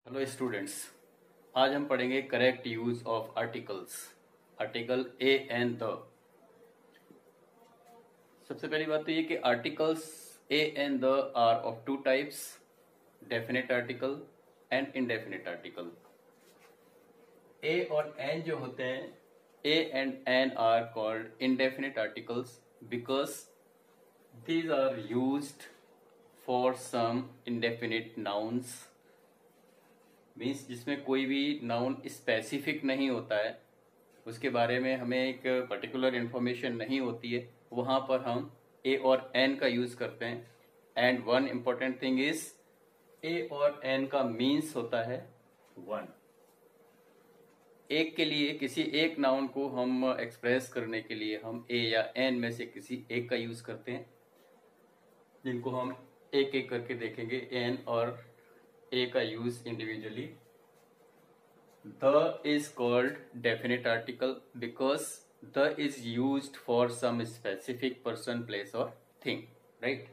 Hello students, आज हम पढ़ेंगे correct use of articles. Article a and the. सबसे पहली बात तो ये कि articles a and the are of two types, definite article and indefinite article. A और एन जो होते हैं, a and an are called indefinite articles because these are used for some indefinite nouns, means जिसमें कोई भी noun specific नहीं होता है, उसके बारे में हमें एक पर्टिकुलर इंफॉर्मेशन नहीं होती है, वहां पर हम ए और एन का यूज करते हैं। And one important thing is a और एन का मीन्स होता है वन। एक के लिए किसी एक नाउन को हम एक्सप्रेस करने के लिए हम ए या एन में से किसी एक का यूज करते हैं, जिनको हम एक एक करके देखेंगे, एन और ए का use individually. The is called definite article because the is used for some specific person, place और thing, right.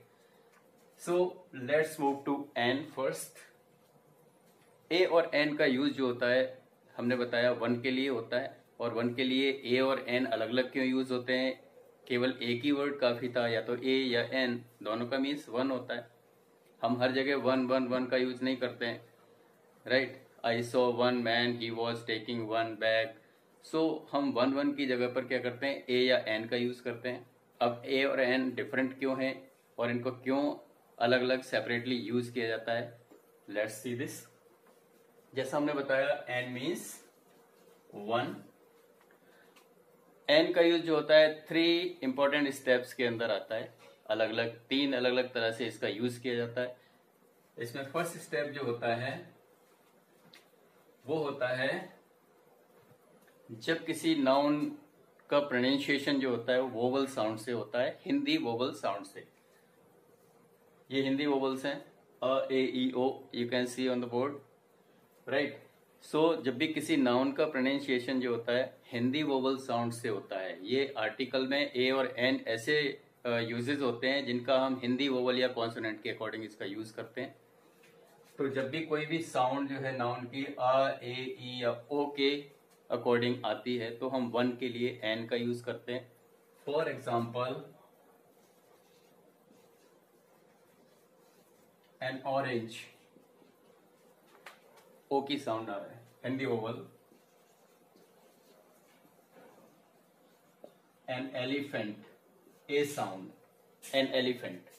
So let's move to an first. A और एन का यूज जो होता है, हमने बताया वन के लिए होता है, और वन के लिए ए और एन अलग अलग क्यों यूज होते हैं? केवल एक ही वर्ड काफी था, या तो ए या एन, दोनों का मीन्स वन होता है। हम हर जगह वन वन वन का यूज नहीं करते हैं, right. I saw one man, he was taking one bag. So हम वन वन की जगह पर क्या करते हैं, ए या एन का यूज करते हैं। अब ए और एन डिफरेंट क्यों है और इनको क्यों अलग अलग सेपरेटली यूज किया जाता है? Let's see this. जैसा हमने बताया, एन मीन्स वन। एन का यूज जो होता है थ्री इंपॉर्टेंट स्टेप्स के अंदर आता है, अलग अलग तीन अलग अलग तरह से इसका यूज किया जाता है। इसमें फर्स्ट स्टेप जो होता है वो होता है जब किसी नाउन का प्रोनाउंसिएशन जो होता है वो वोवल साउंड से होता है, हिंदी वोवल साउंड से। ये हिंदी वोवल्स हैं, अ ए ई ओ, you can see on the board, right. So जब भी किसी नाउन का प्रोनाउंसिएशन जो होता है हिंदी वोवल साउंड से होता है। ये आर्टिकल में ए और एन ऐसे यूजेस होते हैं जिनका हम हिंदी वोवल या कॉन्सोनेंट के अकॉर्डिंग इसका यूज करते हैं। तो जब भी कोई भी साउंड जो है नाउन की आ ए ई या ओ के अकॉर्डिंग आती है तो हम वन के लिए एन का यूज करते हैं। For example, an orange, O की साउंड आ रहा है, Hindi vowel. An elephant, A sound, an elephant.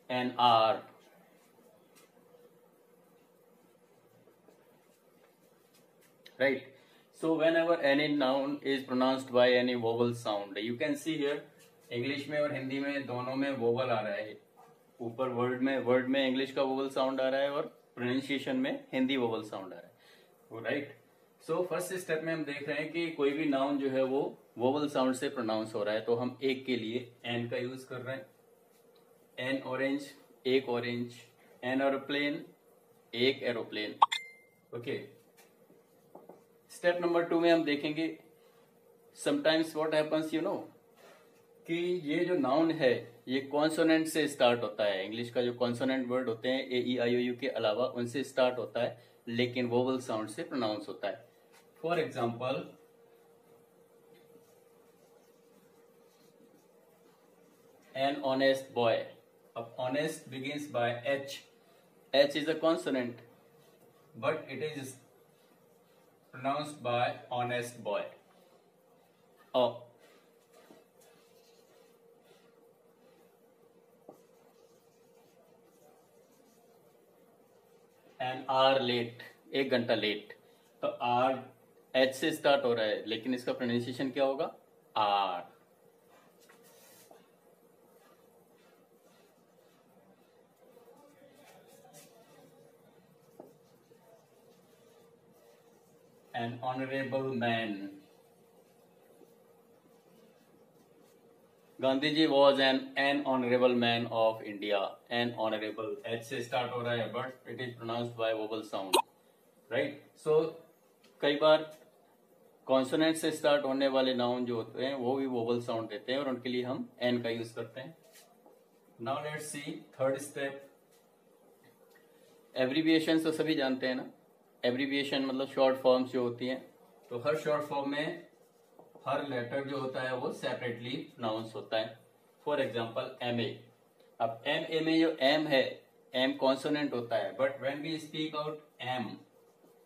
An R, right. So whenever any noun is pronounced by any vowel sound, you can see here, English में और हिंदी में दोनों में vowel आ रहा है। ऊपर वर्ड में इंग्लिश का वोवल साउंड आ रहा है और प्रोनाउंसिएशन में हिंदी वोवल साउंड आ रहा है, राइट। सो फर्स्ट स्टेप में हम देख रहे हैं कि कोई भी नाउन जो है वो वोवल साउंड से प्रोनाउंस हो रहा है, तो हम एक के लिए एन का यूज कर रहे हैं। एन ऑरेंज, एक ऑरेंज। एन एरोप्लेन, एक एरोप्लेन, ओके। स्टेप नंबर 2 में हम देखेंगे sometimes what happens, you know, कि ये जो नाउन है ये कॉन्सोनेंट से स्टार्ट होता है। इंग्लिश का जो कॉन्सोनेंट वर्ड होते हैं ए ई आई ओ यू के अलावा उनसे स्टार्ट होता है, लेकिन वोवल साउंड से प्रोनाउंस होता है। For example, an honest boy. अब honest begins by H. H is a consonant but it is pronounced by honest boy. Oh. And are late, एक घंटा लेट। तो आर एच से स्टार्ट हो रहा है, लेकिन इसका प्रोनाउंसिएशन क्या होगा? R. An honorable man. Gandhi ji was an honourable man of India. An honourable H से स्टार्ट हो रहा है but it is pronounced by vowel sound, right. So कई बार कॉन्सोनेंट से स्टार्ट होने वाले नाउन जो होते हैं वो भी वोवल साउंड देते हैं और उनके लिए हम एन का यूज करते हैं। Now let's see third step. Abbreviation तो सभी जानते हैं ना, एब्रीविएशन मतलब शॉर्ट फॉर्म्स जो होती हैं, तो हर शॉर्ट फॉर्म में हर लेटर जो होता है वो सेपरेटली प्रोनाउंस होता है। For example M A. अब एम ए में जो एम है, एम कॉन्सोनेंट होता है, but when we speak out M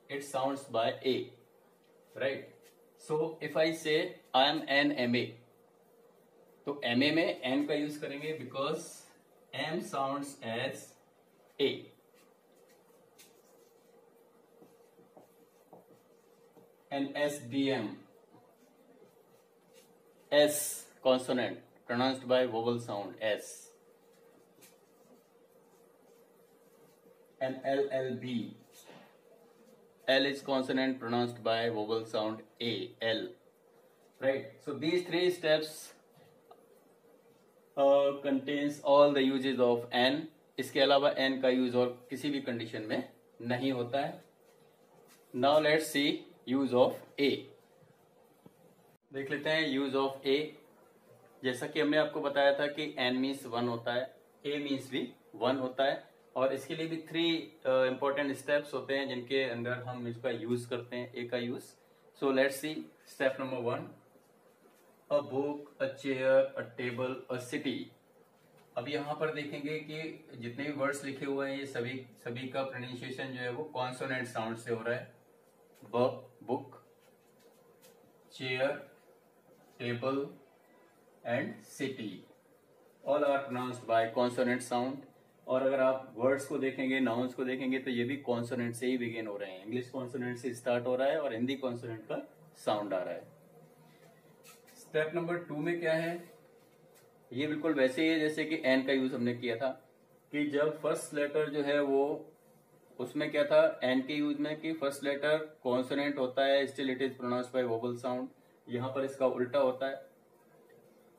it sounds by A, right. So if I say I am an M A, तो M A में M का use करेंगे because M sounds as A. And S D M, S consonant pronounced by vowel sound S. And LLB, L is consonant pronounced by vowel sound A, L. Right. So these three steps contains all the uses of N. इसके अलावा N का use और किसी भी condition में नहीं होता है। Now let's see use of A. देख लेते हैं यूज ऑफ ए। जैसा कि हमने आपको बताया था कि एन मीन्स 1 होता है, ए मीन्स भी 1 होता है, और इसके लिए भी 3 इंपॉर्टेंट स्टेप्स होते हैं जिनके अंदर हम इसका यूज करते हैं, ए का use. So let's see step number 1, a book, a chair, a table, a city. अब यहाँ पर देखेंगे कि जितने भी वर्ड्स लिखे हुए हैं ये सभी का प्रोनाउंसिएशन जो है वो कॉन्सोनेंट साउंड से हो रहा है। Book, chair, table and city all are pronounced by consonant sound। और अगर आप वर्ड्स को देखेंगे, नाउन्स को देखेंगे, तो ये भी कॉन्सोनेंट से ही बिगिन हो रहे हैं। इंग्लिश कॉन्सोनेंट से स्टार्ट हो रहा है और हिंदी कॉन्सोनेंट का साउंड आ रहा है। स्टेप नंबर 2 में क्या है, ये बिल्कुल वैसे ही है जैसे कि एन का यूज हमने किया था, कि जब फर्स्ट लेटर जो है वो, उसमें क्या था एन के यूज में कि फर्स्ट लेटर कॉन्सोनेंट होता है, still it is pronounced by vowel sound. यहाँ पर इसका उल्टा होता है,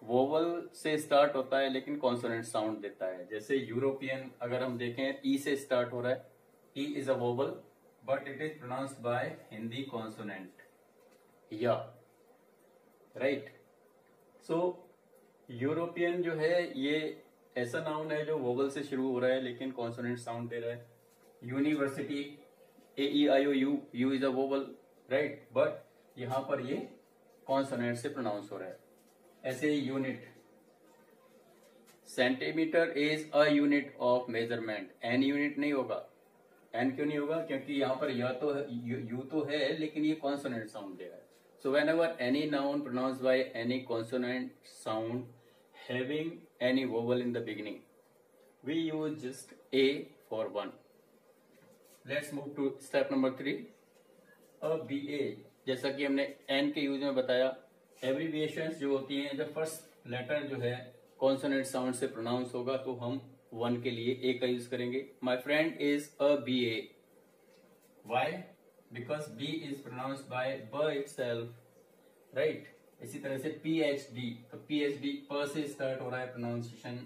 वोवल से स्टार्ट होता है लेकिन कॉन्सोनेंट साउंड देता है। जैसे यूरोपियन अगर हम देखें, ई से स्टार्ट हो रहा है, E is a vowel but it is pronounced by Hindi consonant या, राइट। सो यूरोपियन जो है ये ऐसा नाउन है जो वोवल से शुरू हो रहा है लेकिन कॉन्सोनेंट साउंड दे रहा है। University, A E I O U, U is a vowel, right, but यहां पर ये कॉन्सोनेंट से प्रोनाउंस हो रहा है। ऐसे ही unit, centimetre is a unit of measurement, an unit नहीं होगा। एन क्यों नहीं होगा, क्योंकि यहाँ पर या तो यू तो है लेकिन ये कॉन्सोनेंट साउंड दे रहा है। So whenever any noun pronounced by any consonant sound having any vowel in the beginning we use just a for 1। Let's move to step number 3, A B A. जैसा कि हमने N के use में बताया, abbreviations जो होती हैं, जब फर्स्ट लेटर जो है कॉन्सोनेंट साउंड से प्रोनाउंस होगा तो हम 1 के लिए ए का यूज करेंगे। My friend is a B A, why, because B is pronounced by ब इटसेल्फ, राइट। इसी तरह से पी एच डी, तो पी एच डी प से स्टार्ट हो रहा है प्रोनाउंसिएशन,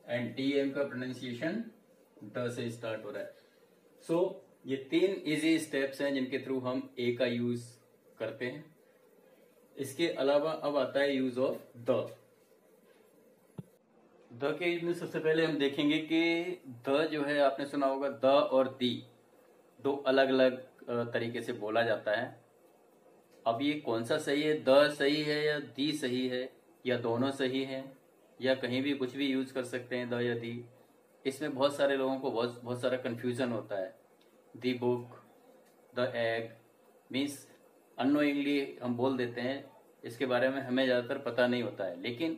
एंड डी एम का प्रोनाउंसिएशन ड से स्टार्ट हो रहा है। सो ये 3 इजी स्टेप्स हैं जिनके थ्रू हम ए का यूज करते हैं। इसके अलावा अब आता है यूज ऑफ द। द के यूज में सबसे पहले हम देखेंगे कि द जो है, आपने सुना होगा द और दी 2 अलग अलग तरीके से बोला जाता है। अब ये कौन सा सही है, द सही है या दी सही है, या दोनों सही है, या कहीं भी कुछ भी यूज कर सकते हैं द या दी। इसमें बहुत सारे लोगों को बहुत सारा कंफ्यूजन होता है। The book, the egg means unknowingly हम बोल देते हैं, इसके बारे में हमें ज्यादातर पता नहीं होता है। लेकिन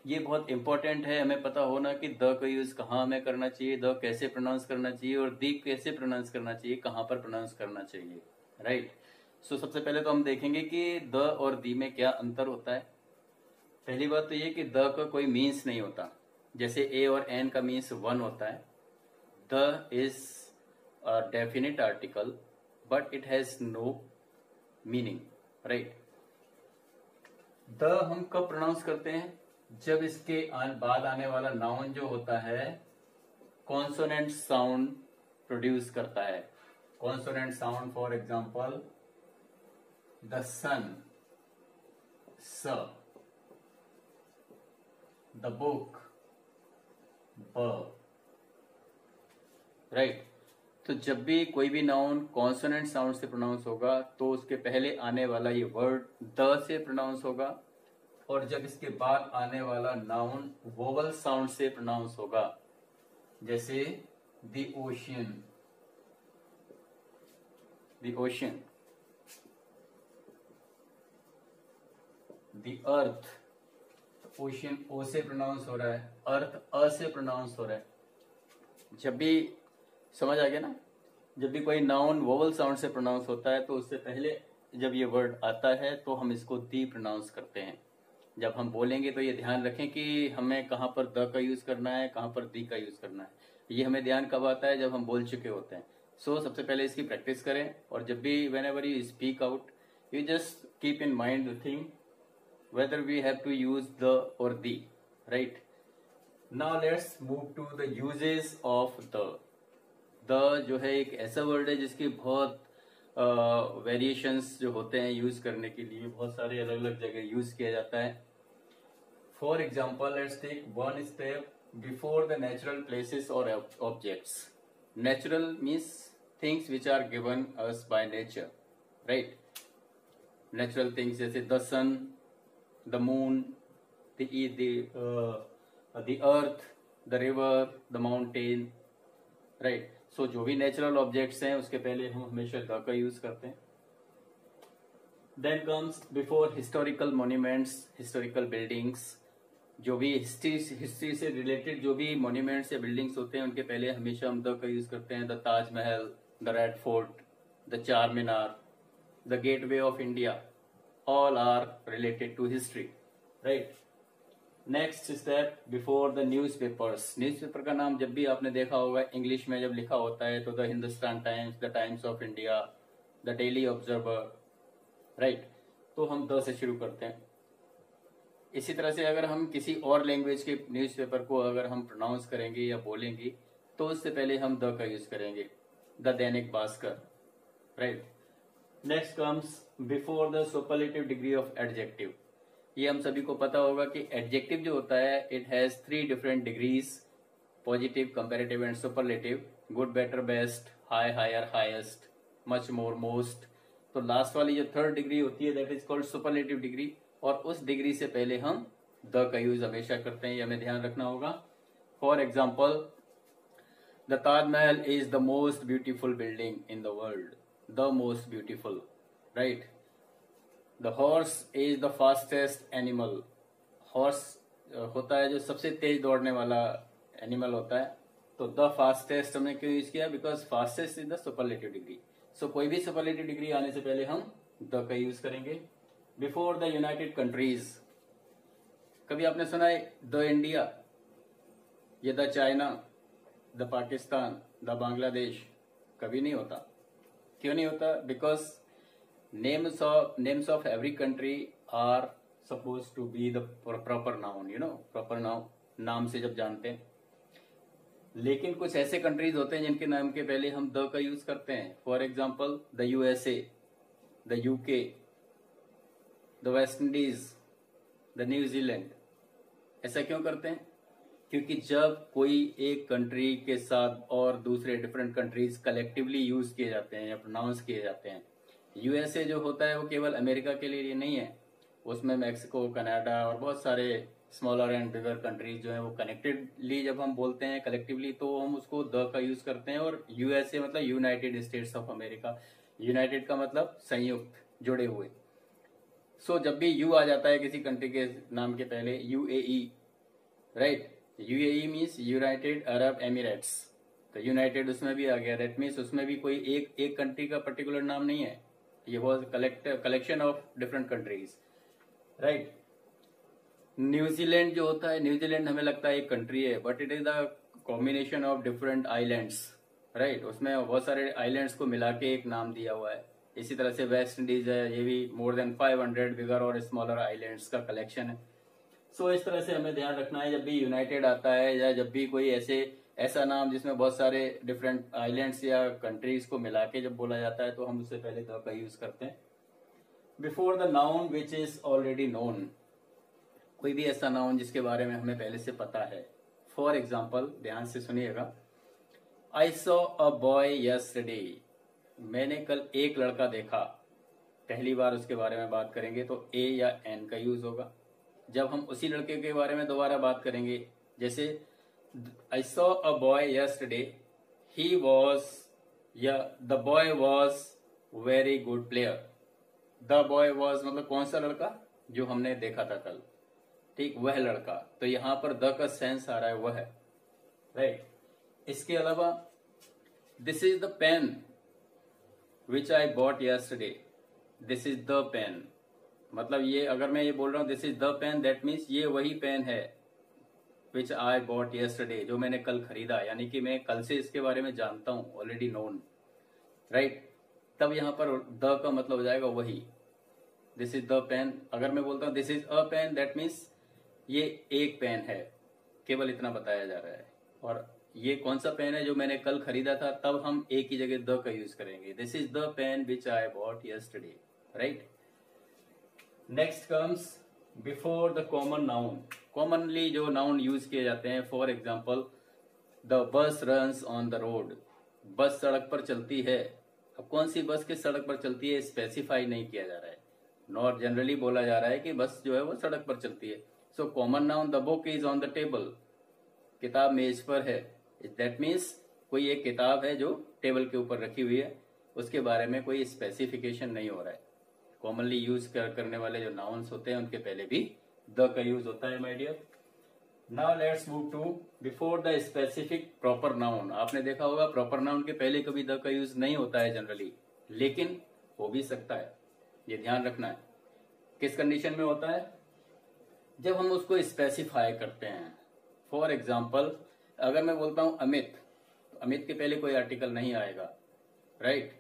ये बहुत इंपॉर्टेंट है हमें पता होना कि द का यूज कहाँ हमें करना चाहिए, द कैसे प्रोनाउंस करना चाहिए, और दी कैसे प्रोनाउंस करना चाहिए, कहाँ पर प्रोनाउंस करना चाहिए, राइट। सो सबसे पहले तो हम देखेंगे कि द और दी में क्या अंतर होता है। पहली बात तो ये कि द का कोई मीन्स नहीं होता, जैसे ए और एन का मीन्स 1 होता है। The is a definite article but it has no meaning, right. The हम कब प्रोनाउंस करते हैं, जब इसके बाद आने वाला नाउन जो होता है कॉन्सोनेंट साउंड प्रोड्यूस करता है। Consonant sound, for example the sun, स, द बुक, ब, राइट। तो जब भी कोई भी नाउन कॉन्सोनेंट साउंड से प्रोनाउंस होगा तो उसके पहले आने वाला ये वर्ड द से प्रोनाउंस होगा, और जब इसके बाद आने वाला नाउन वोवल साउंड से प्रोनाउंस होगा, जैसे the ocean, the ocean, the earth, ocean O से प्रोनाउंस हो रहा है, अर्थ अ से प्रोनाउंस हो रहा है। जब भी समझ आ गया ना, जब भी कोई नाउन वोवल साउंड से प्रोनाउंस होता है तो उससे पहले जब ये वर्ड आता है तो हम इसको दी प्रोनाउंस करते हैं। जब हम बोलेंगे तो ये ध्यान रखें कि हमें कहाँ पर द का यूज करना है, कहाँ पर दी का यूज करना है। ये हमें ध्यान कब आता है, जब हम बोल चुके होते हैं। सो सबसे पहले इसकी प्रैक्टिस करें, और जब भी when ever you speak out you just keep in mind the thing whether we have to use the or the, right? Now let's move to the uses of the जो है एक ऐसा वर्ड है जिसकी बहुत वेरिएशंस जो होते हैं यूज करने के लिए, बहुत सारे अलग अलग जगह यूज किया जाता है। For example let's take one step before the natural places और objects. Natural means things which are given us by nature, right? Natural things जैसे the sun, the moon, the earth, the river, the mountain, right? So जो भी natural objects हैं उसके पहले हम हमेशा the का यूज करते हैं। Then comes before historical monuments, historical buildings, जो भी हिस्ट्री से रिलेटेड जो भी मॉन्यूमेंट्स या बिल्डिंग्स होते हैं उनके पहले हमेशा हम द का यूज करते हैं। The Taj Mahal, the Red Fort, the Charminar, the Gateway of India, all are related to history, right? Next step before the newspapers. Newspaper का नाम जब भी आपने देखा होगा इंग्लिश में जब लिखा होता है तो the Hindustan times, the times of India, the daily observer, right? तो हम द से शुरू करते हैं। इसी तरह से अगर हम किसी और लैंग्वेज के न्यूज़पेपर को अगर हम प्रोनाउंस करेंगे या बोलेंगे तो उससे पहले हम द का यूज करेंगे। The Dainik Bhaskar, right? Next comes before the superlative degree of adjective. ये हम सभी को पता होगा कि एडजेक्टिव जो होता है it has 3 different degrees, positive, comparative and superlative. Good, better, best, high, higher, highest, much more, most. तो लास्ट वाली जो 3rd डिग्री होती है that is called superlative degree, और उस डिग्री से पहले हम द का यूज हमेशा करते हैं, ये हमें ध्यान रखना होगा। For example, the Taj Mahal is the most beautiful building in the world. The most beautiful, right? The horse is the fastest animal. Horse होता है जो सबसे तेज दौड़ने वाला एनिमल होता है। तो द फास्टेस्ट हमने क्यों यूज किया? Because fastest is the superlative degree. So कोई भी सुपरलेटिव डिग्री आने से पहले हम द का यूज करेंगे। बिफोर द यूनाइटेड कंट्रीज, कभी आपने सुना है द इंडिया, या the China, the Pakistan, the Bangladesh? कभी नहीं होता। क्यों नहीं होता? Because names of every country are suppose to be the proper noun, you know, proper नाम से जब जानते हैं। लेकिन कुछ ऐसे कंट्रीज होते हैं जिनके नाम के पहले हम द का यूज करते हैं। For example the USA, the UK, the West Indies, the New Zealand. ऐसा क्यों करते हैं? क्योंकि जब कोई एक कंट्री के साथ और दूसरे डिफरेंट कंट्रीज कलेक्टिवली यूज किए जाते हैं या प्रोनाउंस किए जाते हैं। यूएसए जो होता है वो केवल अमेरिका के लिए नहीं है, उसमें मैक्सिको, कनाडा और बहुत सारे स्मॉलर एंड बिगर कंट्रीज जो है वो कनेक्टेडली जब हम बोलते हैं कलेक्टिवली तो हम उसको द का यूज करते हैं। और यूएसए मतलब United states of America. United का मतलब संयुक्त, जुड़े हुए। सो जब भी यू आ जाता है किसी कंट्री के नाम के पहले, UAE, right? UAE means United Arab Emirates. तो यूनाइटेड उसमें भी आ गया, दैट मीन्स उसमें भी कोई एक कंट्री का पर्टिकुलर नाम नहीं है, ये बहुत collection of different countries, right? New Zealand जो होता है, न्यूजीलैंड हमें लगता है एक कंट्री है, but it is the combination of different islands, right? उसमें बहुत सारे आइलैंड्स को मिला के एक नाम दिया हुआ है। इसी तरह से वेस्ट इंडीज है, ये भी मोर देन 500 बिगर और स्मॉलर आइलैंड्स का कलेक्शन है। सो इस तरह से हमें ध्यान रखना है जब भी यूनाइटेड आता है या जब भी कोई ऐसा नाम जिसमें बहुत सारे डिफरेंट आइलैंड्स या कंट्रीज को मिला के जब बोला जाता है तो हम उससे पहले द का यूज करते हैं। Before the noun which is already known, कोई भी ऐसा नाउन जिसके बारे में हमें पहले से पता है। फॉर एग्जाम्पल, ध्यान से सुनिएगा, आई सॉ अ बॉय यस्टरडे, मैंने कल एक लड़का देखा। पहली बार उसके बारे में बात करेंगे तो ए या एन का यूज होगा। जब हम उसी लड़के के बारे में दोबारा बात करेंगे, जैसे I saw a boy yesterday, he was या the boy was very good player. The boy was मतलब कौन सा लड़का, जो हमने देखा था कल, ठीक, वह लड़का। तो यहां पर द का सेंस आ रहा है वह, राइट। इसके अलावा this is the pen which I bought yesterday, this is the pen, मतलब ये अगर मैं ये बोल रहा हूं this is the pen, that means ये वही पेन है विच आई बॉट यस्टरडे, जो मैंने कल खरीदा, यानी कि मैं कल से इसके बारे में जानता हूं, ऑलरेडी नोन, राइट। तब यहां पर द का मतलब हो जाएगा वही, दिस इज द पेन। अगर मैं बोलता हूं this is a pen, that means ये एक पेन है, केवल इतना बताया जा रहा है। और ये कौन सा पेन है जो मैंने कल खरीदा था, तब हम एक ही जगह द का यूज करेंगे, this is the pen which I bought yesterday, right. Next comes before the common noun, commonly जो नाउन यूज किए जाते हैं। For example, the bus runs on the road, bus सड़क पर चलती है। अब कौन सी बस किस सड़क पर चलती है स्पेसिफाई नहीं किया जा रहा है, नॉट जनरली बोला जा रहा है कि बस जो है वो सड़क पर चलती है। So common noun, the book is on the table, किताब मेज पर है, दैट मीन्स कोई एक किताब है जो टेबल के ऊपर रखी हुई है, उसके बारे में कोई स्पेसिफिकेशन नहीं हो रहा है। कॉमनली यूज करने वाले जो नाउन्स होते हैं उनके पहले भी द का यूज होता है, my dear. Now let's move to before the specific proper noun. आपने देखा होगा प्रॉपर नाउन के पहले कभी द का यूज नहीं होता है जनरली, लेकिन हो भी सकता है, ये ध्यान रखना है। किस कंडीशन में होता है, जब हम उसको स्पेसिफाई करते हैं। फॉर एग्जाम्पल, अगर मैं बोलता हूं अमित, तो अमित के पहले कोई आर्टिकल नहीं आएगा, राइट।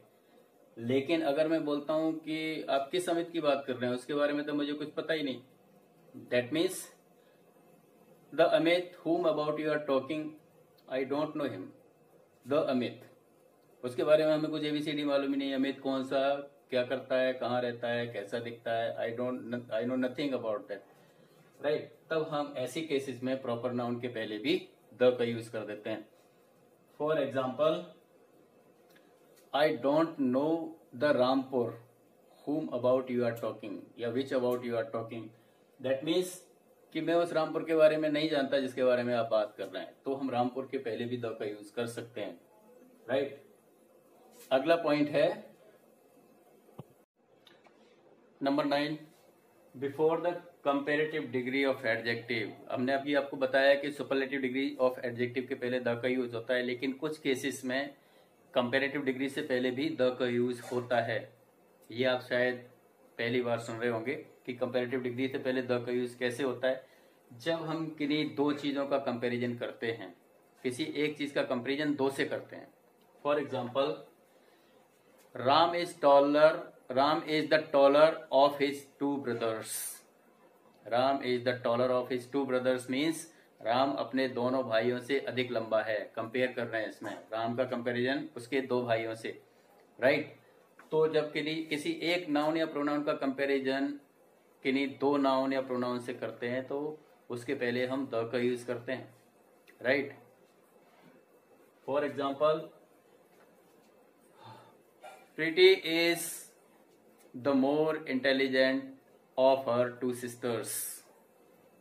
लेकिन अगर मैं बोलता हूं कि आप किस अमित की बात कर रहे हैं, उसके बारे में तो मुझे कुछ पता ही नहीं, that means the Amit whom about you are talking, I don't know him, the Amit, उसके बारे में हमें कुछ एबीसीडी मालूम ही नहीं, अमित कौन सा, क्या करता है, कहाँ रहता है, कैसा दिखता है, I know nothing about that, right. तब हम ऐसी केसेस में प्रॉपर नाउन के पहले भी द का यूज कर देते हैं। For example, I don't know the Rampur whom about you are talking या which about you are talking, that means कि मैं उस रामपुर के बारे में नहीं जानता जिसके बारे में आप बात कर रहे हैं, तो हम रामपुर के पहले भी द का यूज कर सकते हैं, राइट। अगला पॉइंट है number 9, before the comparative degree of adjective. हमने अभी आपको बताया कि सुपरलेटिव डिग्री ऑफ एडजेक्टिव के पहले द का यूज होता है, लेकिन कुछ केसेस में कंपेरेटिव डिग्री से पहले भी द का यूज होता है। ये आप शायद पहली बार सुन रहे होंगे कि कंपेरेटिव डिग्री से पहले द का यूज कैसे होता है। जब हम किन्हीं दो चीजों का कंपैरिजन करते हैं, किसी एक चीज का कंपैरिजन दो से करते हैं। For example, Ram is the taller of his two brothers, Ram is the taller of his two brothers means Ram अपने दोनों भाइयों से अधिक लंबा है। कंपेयर कर रहे हैं इसमें राम का कंपैरिजन उसके दो भाइयों से, राइट। तो जब किसी एक नाउन या प्रोनाउन का कंपैरिजन किन्हीं दो नाउन या प्रोनाउन से करते हैं तो उसके पहले हम द का यूज करते हैं, right. For example, Preeti is the more intelligent of her two sisters,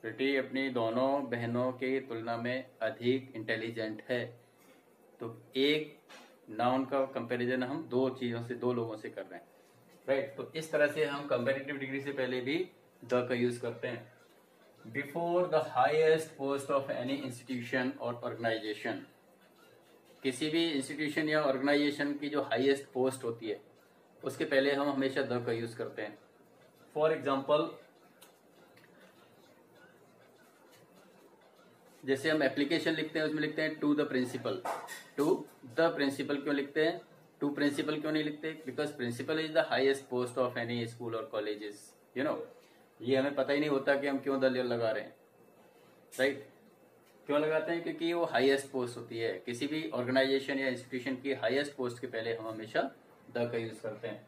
Preeti अपनी दोनों बहनों की तुलना में अधिक इंटेलिजेंट है। तो एक नाउन का कंपैरिजन हम दो चीजों से, दो लोगों से कर रहे हैं, राइट। तो इस तरह से हम कंपैरेटिव डिग्री से पहले भी द का यूज करते हैं। Before the highest post of any institution और ऑर्गेनाइजेशन, किसी भी इंस्टीट्यूशन या ऑर्गेनाइजेशन की जो हाईएस्ट पोस्ट होती है उसके पहले हम हमेशा द का यूज करते हैं। फॉर एग्जाम्पल, जैसे हम एप्लीकेशन लिखते हैं उसमें लिखते हैं to the principal, to the principal क्यों लिखते हैं, टू प्रिंसिपल क्यों नहीं लिखते, because principal is the highest post of any school और कॉलेजेस, यू नो। ये हमें पता ही नहीं होता कि हम क्यों द लगा रहे हैं, राइट। क्यों लगाते हैं, क्योंकि वो हाईएस्ट पोस्ट होती है। किसी भी ऑर्गेनाइजेशन या इंस्टीट्यूशन की हाईएस्ट पोस्ट के पहले हम हमेशा द का यूज करते हैं,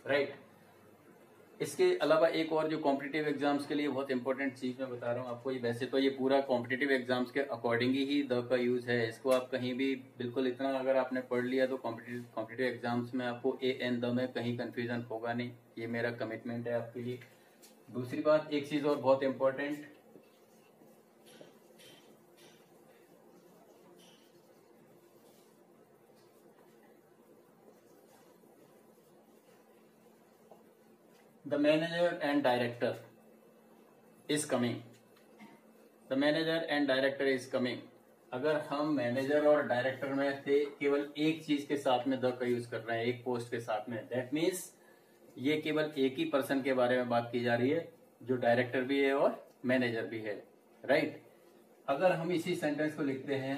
राइट। इसके अलावा एक और जो कॉम्पिटिटिव एग्जाम्स के लिए बहुत इंपॉर्टेंट चीज मैं बता रहा हूँ आपको, ये वैसे तो ये पूरा कॉम्पिटिटिव एग्जाम्स के अकॉर्डिंग ही द का यूज है। इसको आप कहीं भी बिल्कुल इतना अगर आपने पढ़ लिया तो कॉम्पिटिटिव एग्जाम्स में आपको ए एन द में कहीं कंफ्यूजन होगा नहीं, ये मेरा कमिटमेंट है आपके लिए। दूसरी बात, एक चीज और बहुत important, the manager and director is coming, the manager and director is coming। अगर हम मैनेजर और डायरेक्टर में से केवल एक चीज के साथ में द का यूज कर रहे हैं, एक पोस्ट के साथ में, दैट मीन्स ये केवल एक ही पर्सन के बारे में बात की जा रही है जो डायरेक्टर भी है और मैनेजर भी है, राइट। अगर हम इसी सेंटेंस को लिखते हैं,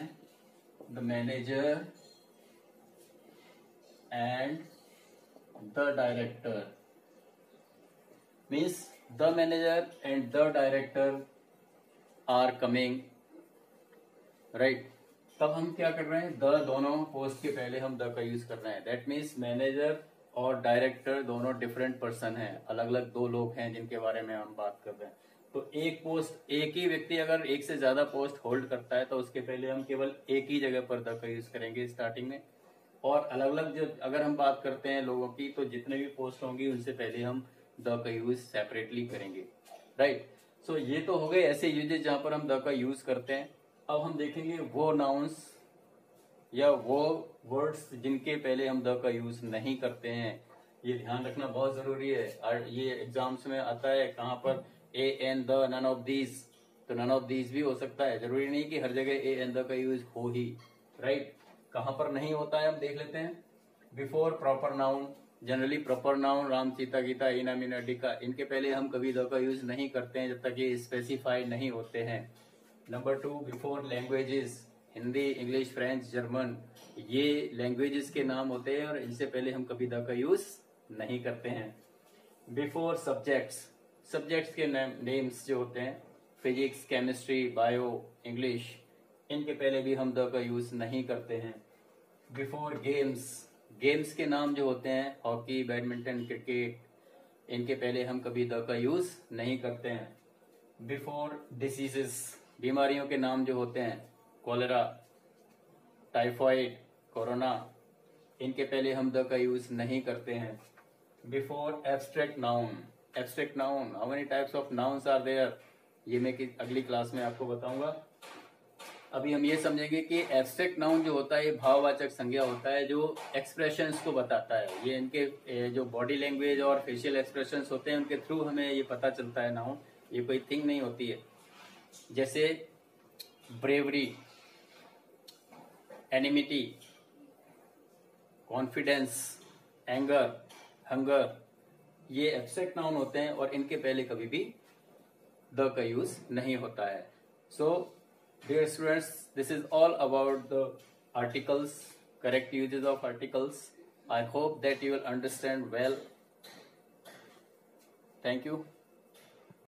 the manager and the director means the manager and the director are coming, right। तब हम क्या कर रहे हैं, द दोनों पोस्ट के पहले हम द का यूज कर रहे हैं। दैट मीन्स मैनेजर और डायरेक्टर दोनों डिफरेंट पर्सन हैं, अलग अलग दो लोग हैं जिनके बारे में हम बात कर रहे हैं। तो एक पोस्ट, एक ही व्यक्ति अगर एक से ज्यादा पोस्ट होल्ड करता है तो उसके पहले हम केवल एक ही जगह पर द का यूज करेंगे स्टार्टिंग में। और अलग अलग जो अगर हम बात करते हैं लोगों की, तो जितने भी पोस्ट होंगी उनसे पहले हम द का यूज सेपरेटली करेंगे, राइट। सो ये तो हो गए ऐसे यूजेस जहां पर हम द का यूज करते हैं। अब हम देखेंगे वो नाउन्स या वो वर्ड्स जिनके पहले हम द का यूज नहीं करते हैं। ये ध्यान रखना बहुत जरूरी है, और ये एग्जाम्स में आता है कहाँ पर, a an the, none of these. तो नन ऑफ दीज भी हो सकता है, जरूरी नहीं कि हर जगह ए एन द का यूज हो ही, राइट। कहाँ पर नहीं होता है हम देख लेते हैं। Before proper noun, generally proper noun Ram Sita Geeta Eena Meena टीका, इनके पहले हम कभी द का यूज नहीं करते हैं जब तक ये स्पेसिफाई नहीं होते हैं। Number 2, before languages, Hindi English French German, ये लैंग्वेजेस के नाम होते हैं और इनसे पहले हम कभी द का यूज नहीं करते हैं। बिफोर सब्जेक्ट्स, सब्जेक्ट्स के नेम्स जो होते हैं, फिजिक्स केमिस्ट्री बायो इंग्लिश, इनके पहले भी हम द का यूज नहीं करते हैं। बिफोर गेम्स, गेम्स के नाम जो होते हैं हॉकी बैडमिंटन क्रिकेट, इनके पहले हम कभी द का यूज नहीं करते हैं। बिफोर डिसीजेस, बीमारियों के नाम जो होते हैं, कॉलेरा टाइफॉइड कोरोना, इनके पहले हम द का यूज नहीं करते हैं। Before abstract noun, abstract noun, how many types of nouns are there, ये मैं अगली क्लास में आपको बताऊंगा। अभी हम ये समझेंगे कि एब्स्ट्रैक्ट नाउन जो होता है ये भाववाचक संज्ञा होता है जो एक्सप्रेशंस को बताता है। ये इनके जो बॉडी लैंग्वेज और फेशियल एक्सप्रेशंस होते हैं उनके थ्रू हमें ये पता चलता है नाउन, ये कोई थिंग नहीं होती है। जैसे bravery, enmity, confidence, anger, hunger, ये एब्स्ट्रैक्ट नाउन होते हैं और इनके पहले कभी भी द का यूज नहीं होता है। सो dear students, this is all about the articles, correct uses of articles. I hope that you will understand well. Thank you.